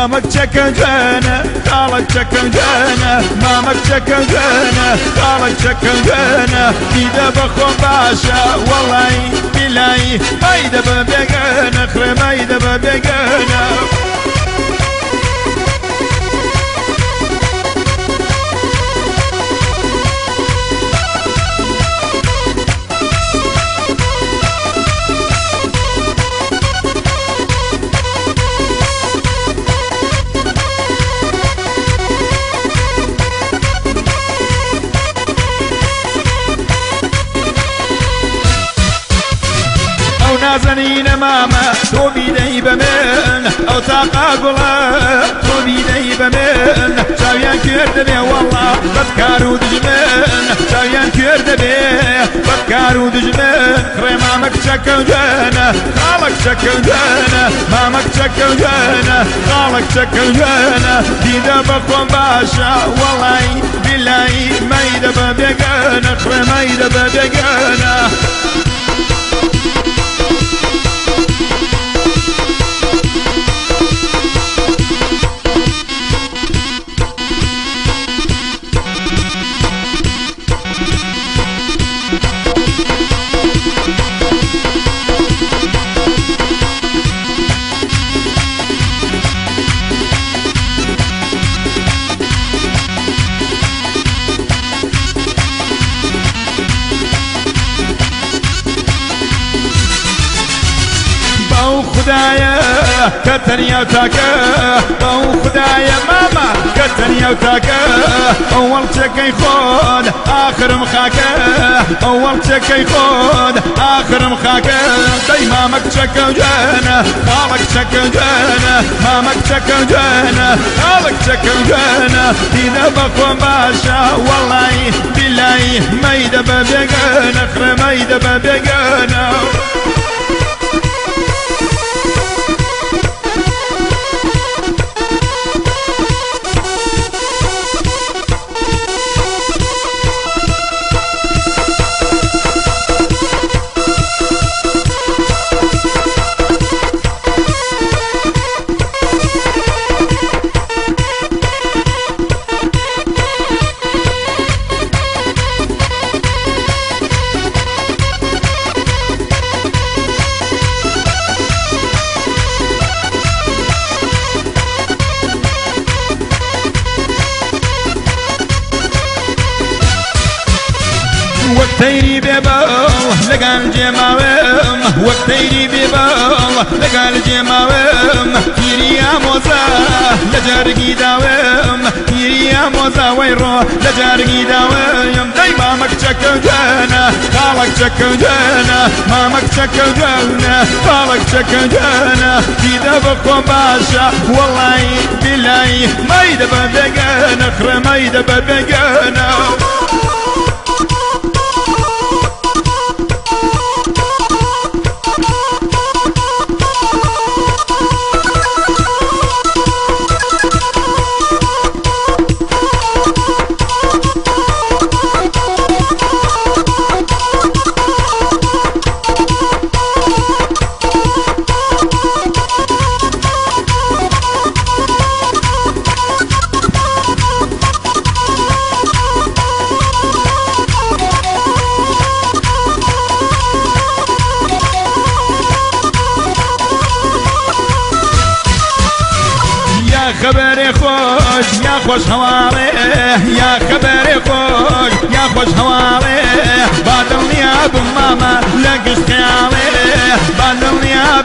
مامك چەکە جوانە خاڵک چەکەم جوانە مامک چەکەم جوانە خاڵک چەکەم جوانە دیدە بەخۆم باشە وەڵی بیلایی مەیدە بە بێگانە خڕێ مەیدە بە بێگانە نازنين ماما تو بيدي بمن او تاقا قولا تو بيدي بمن شاويان كرد بي والله بدكارو دجمن شاويان كرد بي بدكارو دجمن خري مامك شكل جانا خالك شكل جانا مامك شكل جانا خالك شكل جانا ديدا بخوان باشا والله بالله ميدا ببيقانا خري ميدا ببيقانا خدايا كتنيا وتاكا او خدايا ماما كتنيا وتاكا اول شكي خود اخر مخاكا اول شكي خود اخر مخاكا داي مامك شكا وجانا خالك شكا وجانا مامك شكا وجانا خالك شكا وجانا دينا بقوم باشا والله بالله ميدا ببيقانا خرا ميدا ببيقانا وقتيني ببال لقال جماوم وقتيني ببال لقال جماوم كيريا موزا لجرقي داوم كيريا موزا ويرو لجرقي داوم داي مامك شكل جانا خالك شكل جانا مامك شكل جانا خالك شكل جانا ديدا بقوم باشا والله بالله ميدا ببيقانا خرا ميدا ببيقانا خبري خوش يا خوش هواري يا خبري خوش يا خوش هواري بعدني يا ماما لاقش خيالي بعدني يا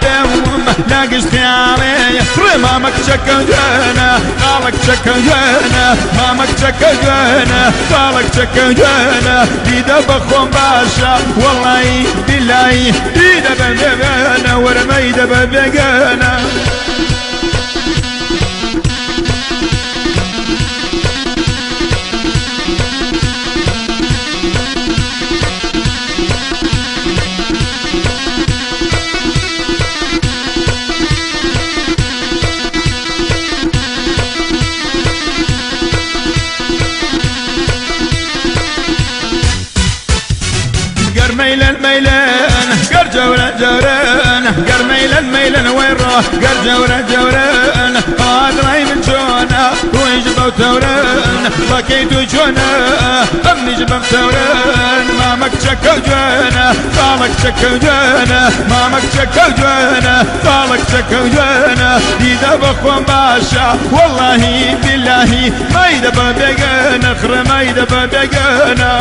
لاقش خيالي مامك شكل جانا خالك شكل جانا مامك شكل جانا خالك شكل جانا ديدا بخوم باشا والله بالله ديدا ببيقانا ورميدا ببيقانا ميلان ميلان قر جورا جوران قر ميلان ميلان وين روح قر جورا جوران وتورن بكيتو جونا أمنج بمتورن مامك شكو جونا فالك شكو جونا مامك شكو جونا فالك شكو جونا ديدا بخوان باشا والله بالله ما يدبا بيقنا خر ما يدبا بيقنا